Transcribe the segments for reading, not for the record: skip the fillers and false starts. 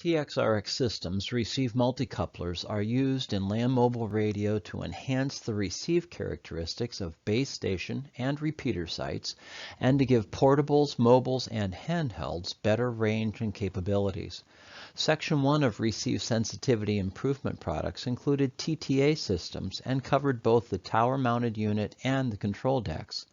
TXRX systems receive multicouplers are used in land mobile radio to enhance the receive characteristics of base station and repeater sites and to give portables, mobiles, and handhelds better range and capabilities. Section 1 of Receive Sensitivity Improvement products included TTA systems and covered both the tower-mounted unit and the control decks.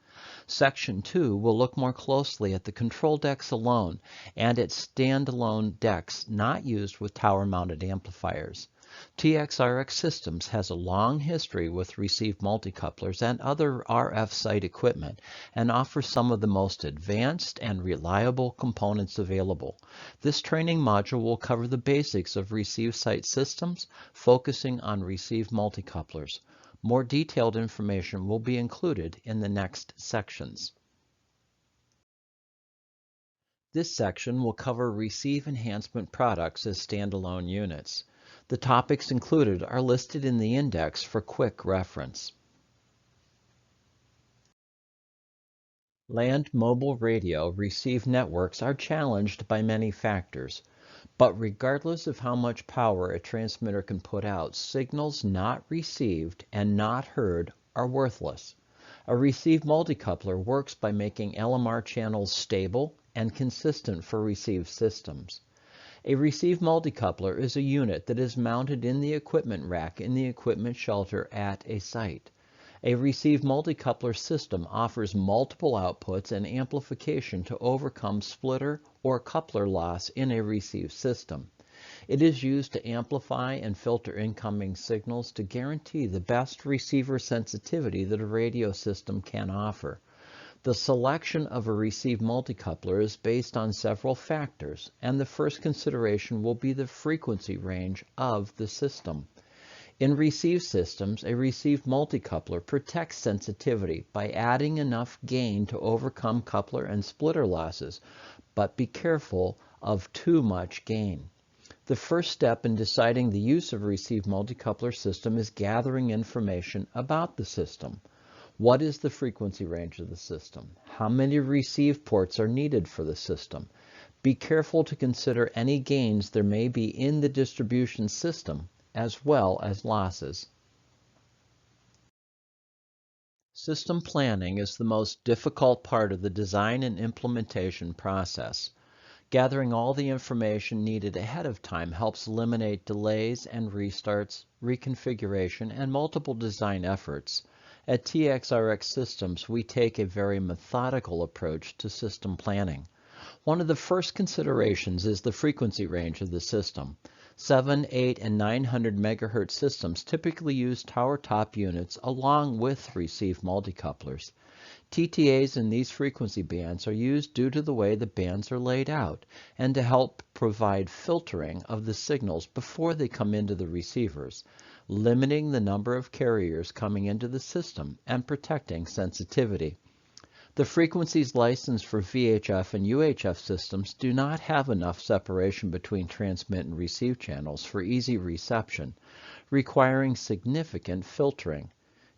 Section 2 will look more closely at the control decks alone and at standalone decks not used with tower-mounted amplifiers. TXRX Systems has a long history with receive multicouplers and other RF site equipment and offers some of the most advanced and reliable components available. This training module will cover the basics of receive site systems, focusing on receive multicouplers. More detailed information will be included in the next sections. This section will cover receive enhancement products as standalone units. The topics included are listed in the index for quick reference. Land mobile radio receive networks are challenged by many factors. But regardless of how much power a transmitter can put out, signals not received and not heard are worthless. A receive multicoupler works by making LMR channels stable and consistent for receive systems. A receive multicoupler is a unit that is mounted in the equipment rack in the equipment shelter at a site. A receive multicoupler system offers multiple outputs and amplification to overcome splitter or coupler loss in a receive system. It is used to amplify and filter incoming signals to guarantee the best receiver sensitivity that a radio system can offer. The selection of a receive multicoupler is based on several factors, and the first consideration will be the frequency range of the system. In receive systems, a receive multicoupler protects sensitivity by adding enough gain to overcome coupler and splitter losses, but be careful of too much gain. The first step in deciding the use of a receive multicoupler system is gathering information about the system. What is the frequency range of the system? How many receive ports are needed for the system? Be careful to consider any gains there may be in the distribution system, as well as losses. System planning is the most difficult part of the design and implementation process. Gathering all the information needed ahead of time helps eliminate delays and restarts, reconfiguration, and multiple design efforts. At TXRX Systems, we take a very methodical approach to system planning. One of the first considerations is the frequency range of the system. 7, 8, and 900 MHz systems typically use tower top units along with receive multicouplers. TTAs in these frequency bands are used due to the way the bands are laid out and to help provide filtering of the signals before they come into the receivers, limiting the number of carriers coming into the system and protecting sensitivity. The frequencies licensed for VHF and UHF systems do not have enough separation between transmit and receive channels for easy reception, requiring significant filtering.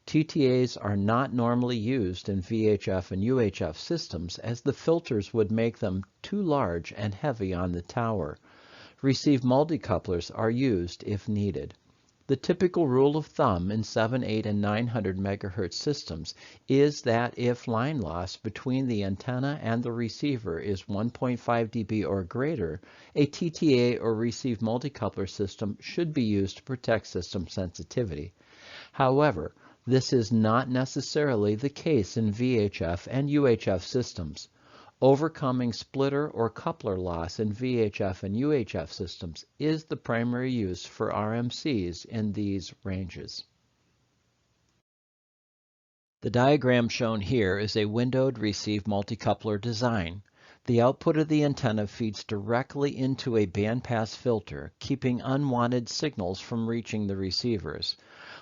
TTAs are not normally used in VHF and UHF systems as the filters would make them too large and heavy on the tower. Receive multicouplers are used if needed. The typical rule of thumb in 7, 8, and 900 MHz systems is that if line loss between the antenna and the receiver is 1.5 dB or greater, a TTA or receive multicoupler system should be used to protect system sensitivity. However, this is not necessarily the case in VHF and UHF systems. Overcoming splitter or coupler loss in VHF and UHF systems is the primary use for RMCs in these ranges. The diagram shown here is a windowed receive multicoupler design. The output of the antenna feeds directly into a bandpass filter, keeping unwanted signals from reaching the receivers.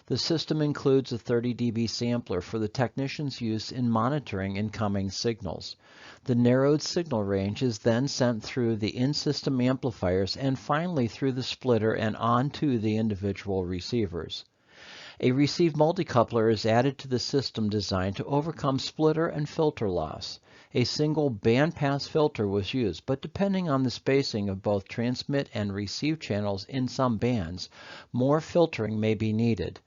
The system includes a 30 dB sampler for the technician's use in monitoring incoming signals. The narrowed signal range is then sent through the in-system amplifiers and finally through the splitter and onto the individual receivers. A receive multicoupler is added to the system design to overcome splitter and filter loss. A single bandpass filter was used, but depending on the spacing of both transmit and receive channels in some bands, more filtering may be needed.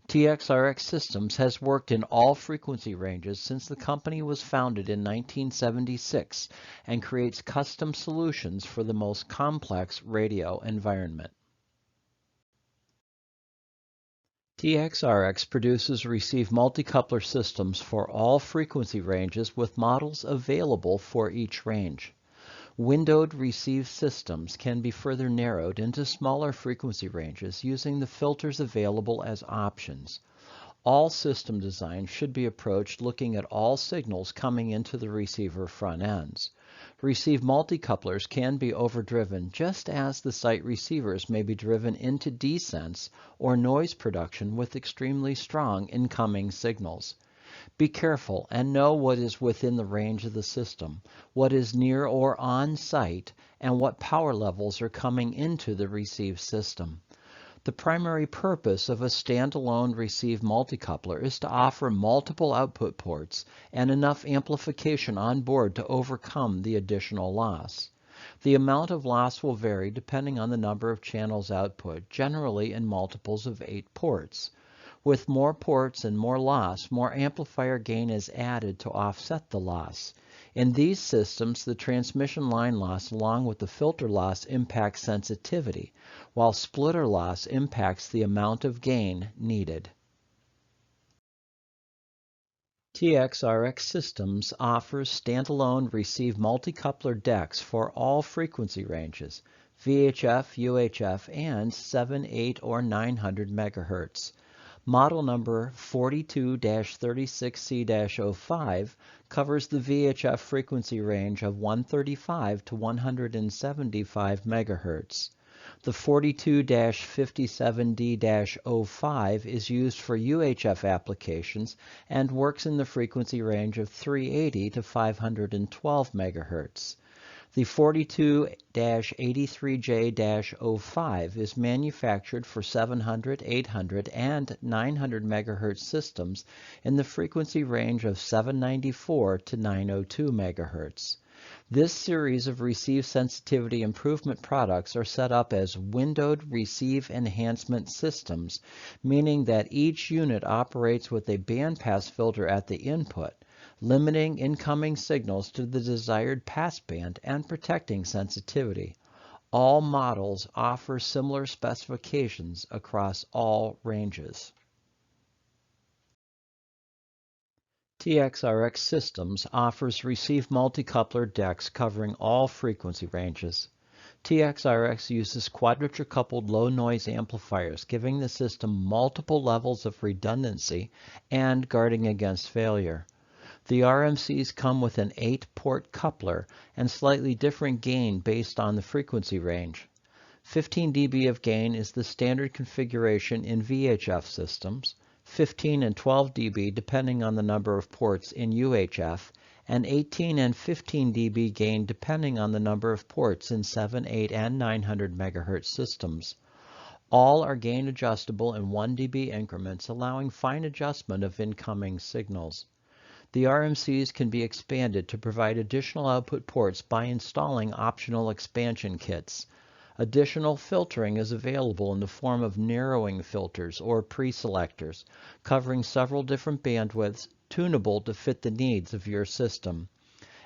TXRX Systems has worked in all frequency ranges since the company was founded in 1976 and creates custom solutions for the most complex radio environment. TXRX produces receive multicoupler systems for all frequency ranges with models available for each range. Windowed receive systems can be further narrowed into smaller frequency ranges using the filters available as options. All system designs should be approached looking at all signals coming into the receiver front ends. Receive multicouplers can be overdriven just as the site receivers may be driven into descents or noise production with extremely strong incoming signals. Be careful and know what is within the range of the system, what is near or on site, and what power levels are coming into the receive system. The primary purpose of a standalone receive multicoupler is to offer multiple output ports and enough amplification on board to overcome the additional loss. The amount of loss will vary depending on the number of channels output, generally in multiples of 8 ports. With more ports and more loss, more amplifier gain is added to offset the loss. In these systems, the transmission line loss along with the filter loss impacts sensitivity, while splitter loss impacts the amount of gain needed. TXRX Systems offers standalone receive multicoupler decks for all frequency ranges, VHF, UHF, and 7, 8, or 900 MHz. Model number 42-36C-05 covers the VHF frequency range of 135 to 175 MHz. The 42-57D-05 is used for UHF applications and works in the frequency range of 380 to 512 MHz. The 42-83J-05 is manufactured for 700, 800, and 900 MHz systems in the frequency range of 794 to 902 MHz. This series of receive sensitivity improvement products are set up as windowed receive enhancement systems, meaning that each unit operates with a bandpass filter at the input, limiting incoming signals to the desired passband and protecting sensitivity. All models offer similar specifications across all ranges. TXRX Systems offers receive multicoupler decks covering all frequency ranges. TXRX uses quadrature-coupled low-noise amplifiers, giving the system multiple levels of redundancy and guarding against failure. The RMCs come with an 8-port coupler and slightly different gain based on the frequency range. 15 dB of gain is the standard configuration in VHF systems, 15 and 12 dB depending on the number of ports in UHF, and 18 and 15 dB gain depending on the number of ports in 7, 8, and 900 MHz systems. All are gain adjustable in 1 dB increments, allowing fine adjustment of incoming signals. The RMCs can be expanded to provide additional output ports by installing optional expansion kits. Additional filtering is available in the form of narrowing filters or pre-selectors, covering several different bandwidths, tunable to fit the needs of your system.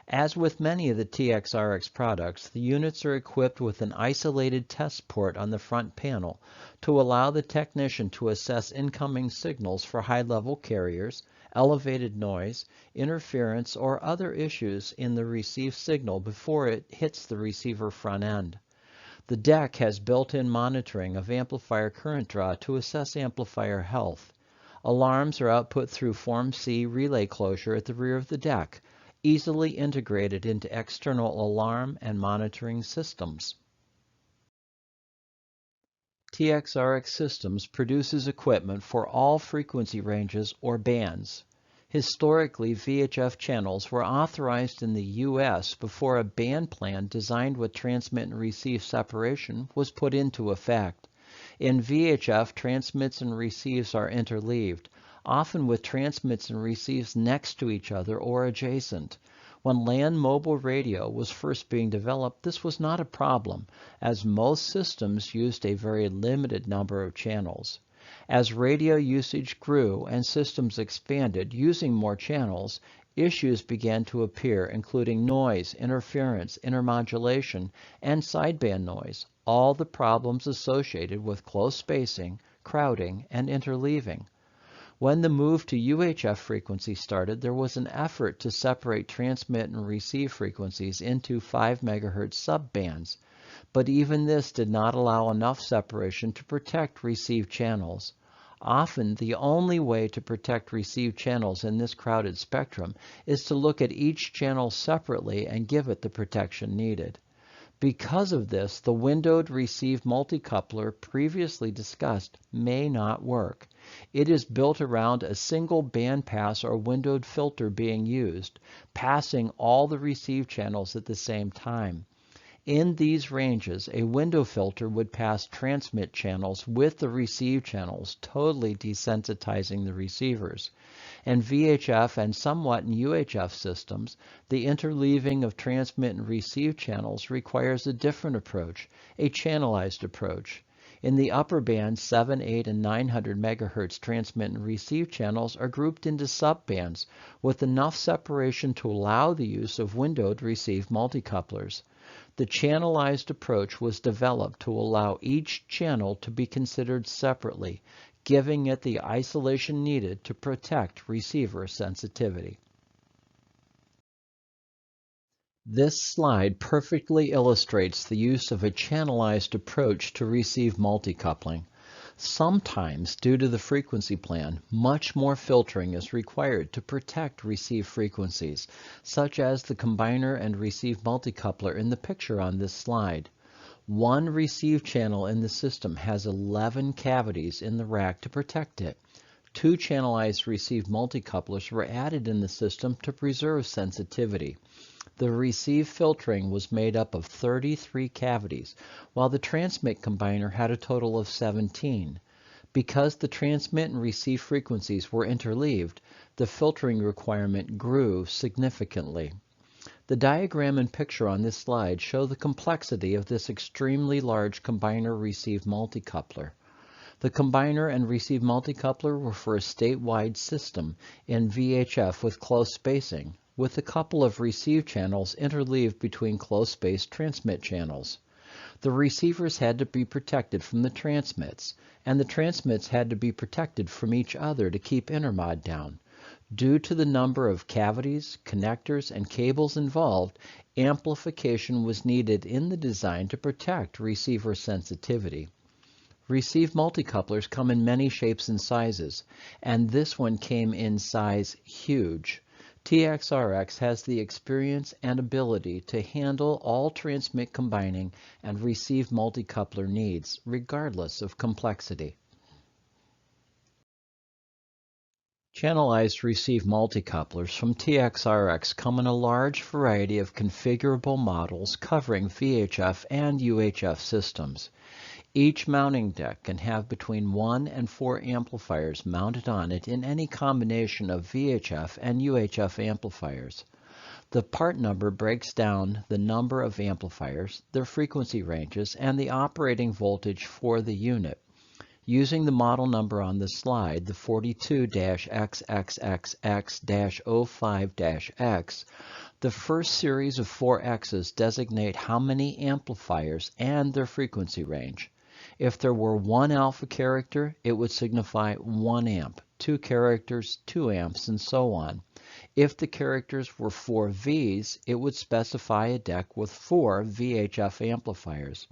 As with many of the TXRX products, the units are equipped with an isolated test port on the front panel to allow the technician to assess incoming signals for high-level carriers, elevated noise, interference, or other issues in the received signal before it hits the receiver front end. The deck has built-in monitoring of amplifier current draw to assess amplifier health. Alarms are output through Form C relay closure at the rear of the deck, easily integrated into external alarm and monitoring systems. TXRX Systems produces equipment for all frequency ranges or bands. Historically, VHF channels were authorized in the U.S. before a band plan designed with transmit and receive separation was put into effect. In VHF, transmits and receives are interleaved, often with transmits and receives next to each other or adjacent. When land mobile radio was first being developed, this was not a problem, as most systems used a very limited number of channels. As radio usage grew and systems expanded using more channels, issues began to appear, including noise, interference, intermodulation, and sideband noise, all the problems associated with close spacing, crowding, and interleaving. When the move to UHF frequency started, there was an effort to separate transmit and receive frequencies into 5 MHz subbands, but even this did not allow enough separation to protect receive channels. Often, the only way to protect receive channels in this crowded spectrum is to look at each channel separately and give it the protection needed. Because of this, the windowed receive multicoupler previously discussed may not work. It is built around a single bandpass or windowed filter being used, passing all the receive channels at the same time. In these ranges, a window filter would pass transmit channels with the receive channels, totally desensitizing the receivers. In VHF and somewhat in UHF systems, the interleaving of transmit and receive channels requires a different approach, a channelized approach. In the upper band, 7, 8, and 900 MHz transmit and receive channels are grouped into subbands with enough separation to allow the use of windowed receive multicouplers. The channelized approach was developed to allow each channel to be considered separately, giving it the isolation needed to protect receiver sensitivity. This slide perfectly illustrates the use of a channelized approach to receive multicoupling. Sometimes, due to the frequency plan, much more filtering is required to protect receive frequencies, such as the combiner and receive multicoupler in the picture on this slide. One receive channel in the system has 11 cavities in the rack to protect it. 2 channelized receive multicouplers were added in the system to preserve sensitivity. The receive filtering was made up of 33 cavities, while the transmit combiner had a total of 17. Because the transmit and receive frequencies were interleaved, the filtering requirement grew significantly. The diagram and picture on this slide show the complexity of this extremely large combiner-receive multicoupler. The combiner and receive multicoupler were for a statewide system in VHF with close spacing, with a couple of receive channels interleaved between close-spaced transmit channels. The receivers had to be protected from the transmits, and the transmits had to be protected from each other to keep intermod down. Due to the number of cavities, connectors, and cables involved, amplification was needed in the design to protect receiver sensitivity. Receive multicouplers come in many shapes and sizes, and this one came in size huge. TXRX has the experience and ability to handle all transmit combining and receive multicoupler needs, regardless of complexity. Channelized receive multicouplers from TXRX come in a large variety of configurable models covering VHF and UHF systems. Each mounting deck can have between 1 and 4 amplifiers mounted on it in any combination of VHF and UHF amplifiers. The part number breaks down the number of amplifiers, their frequency ranges, and the operating voltage for the unit. Using the model number on the slide, the 42-XXXX-05-X, the first series of 4 X's designate how many amplifiers and their frequency range. If there were 1 alpha character, it would signify 1 amp, 2 characters, 2 amps, and so on. If the characters were 4 V's, it would specify a deck with 4 VHF amplifiers.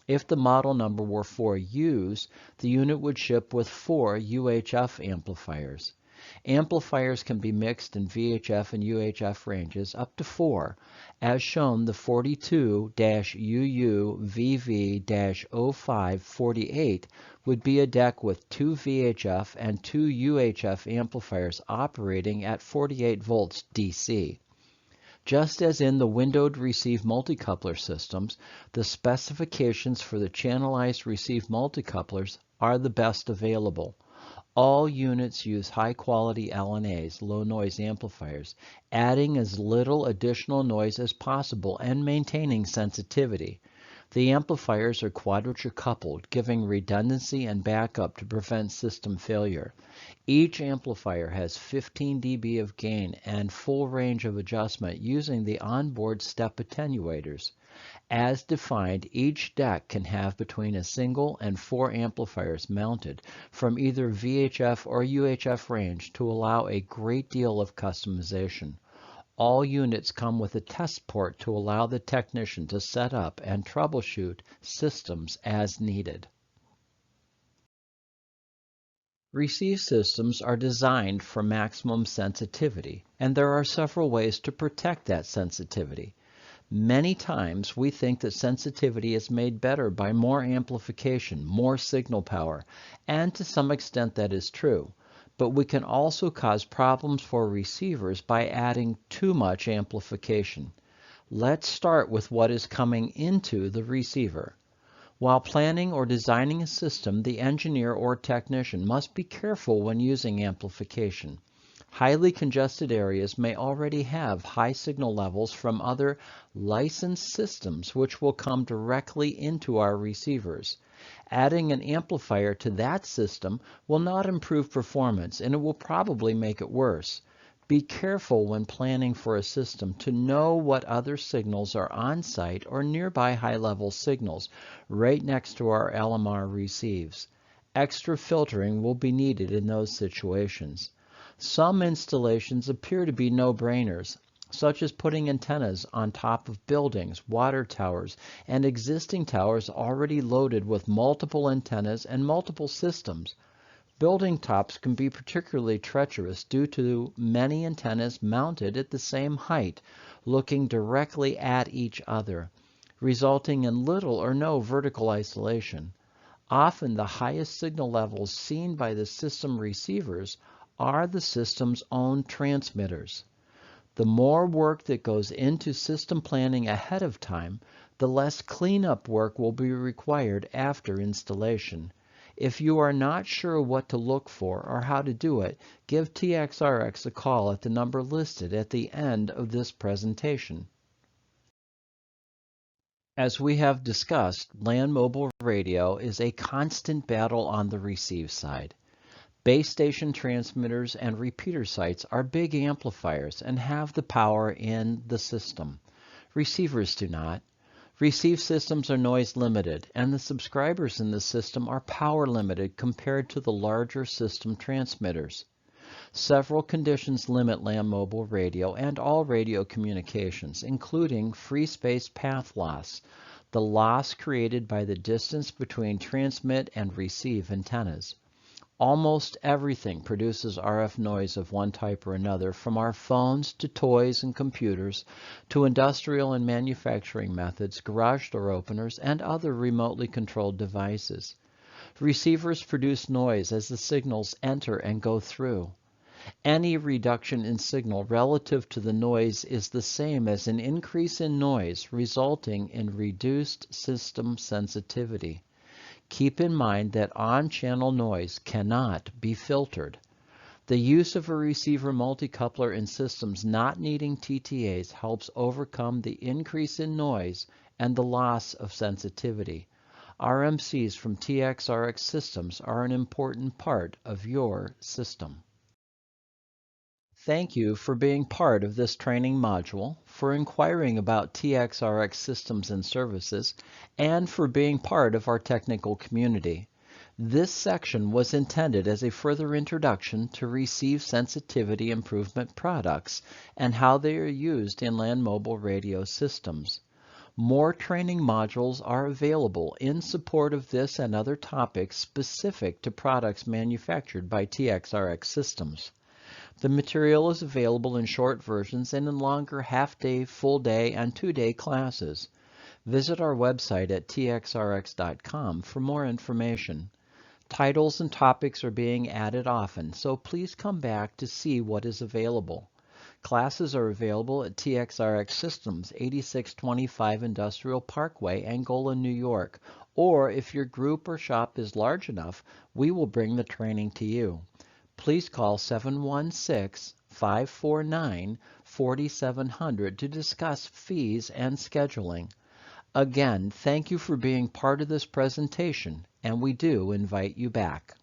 If the model number were 4 U's, the unit would ship with 4 UHF amplifiers. Amplifiers can be mixed in VHF and UHF ranges up to 4. As shown, the 42-UU-VV-0548 would be a deck with 2 VHF and 2 UHF amplifiers operating at 48 volts DC. Just as in the windowed receive multicoupler systems, the specifications for the channelized receive multicouplers are the best available. All units use high-quality LNAs, low-noise amplifiers, adding as little additional noise as possible and maintaining sensitivity. The amplifiers are quadrature coupled, giving redundancy and backup to prevent system failure. Each amplifier has 15 dB of gain and full range of adjustment using the onboard step attenuators. As defined, each deck can have between a single and 4 amplifiers mounted from either VHF or UHF range to allow a great deal of customization. All units come with a test port to allow the technician to set up and troubleshoot systems as needed. Receive systems are designed for maximum sensitivity, and there are several ways to protect that sensitivity. Many times we think that sensitivity is made better by more amplification, more signal power, and to some extent that is true. But we can also cause problems for receivers by adding too much amplification. Let's start with what is coming into the receiver. While planning or designing a system, the engineer or technician must be careful when using amplification. Highly congested areas may already have high signal levels from other licensed systems which will come directly into our receivers. Adding an amplifier to that system will not improve performance, and it will probably make it worse. Be careful when planning for a system to know what other signals are on site or nearby high-level signals right next to our LMR receives. Extra filtering will be needed in those situations. Some installations appear to be no-brainers, such as putting antennas on top of buildings, water towers, and existing towers already loaded with multiple antennas and multiple systems. Building tops can be particularly treacherous due to many antennas mounted at the same height, looking directly at each other, resulting in little or no vertical isolation. Often the highest signal levels seen by the system receivers are the system's own transmitters. The more work that goes into system planning ahead of time, the less cleanup work will be required after installation. If you are not sure what to look for or how to do it, give TXRX a call at the number listed at the end of this presentation. As we have discussed, land mobile radio is a constant battle on the receive side. Base station transmitters and repeater sites are big amplifiers and have the power in the system. Receivers do not. Receive systems are noise limited, and the subscribers in the system are power limited compared to the larger system transmitters. Several conditions limit land mobile radio and all radio communications, including free space path loss, the loss created by the distance between transmit and receive antennas. Almost everything produces RF noise of one type or another, from our phones to toys and computers to industrial and manufacturing methods, garage door openers, and other remotely controlled devices. Receivers produce noise as the signals enter and go through. Any reduction in signal relative to the noise is the same as an increase in noise, resulting in reduced system sensitivity. Keep in mind that on-channel noise cannot be filtered. The use of a receiver multicoupler in systems not needing TTAs helps overcome the increase in noise and the loss of sensitivity. RMCs from TXRX systems are an important part of your system. Thank you for being part of this training module, for inquiring about TXRX systems and services, and for being part of our technical community. This section was intended as a further introduction to receive sensitivity improvement products and how they are used in land mobile radio systems. More training modules are available in support of this and other topics specific to products manufactured by TXRX systems. The material is available in short versions and in longer half-day, full-day, and two-day classes. Visit our website at txrx.com for more information. Titles and topics are being added often, so please come back to see what is available. Classes are available at TXRX Systems, 8625 Industrial Parkway, Angola, New York. Or if your group or shop is large enough, we will bring the training to you. Please call 716-549-4700 to discuss fees and scheduling. Again, thank you for being part of this presentation, and we do invite you back.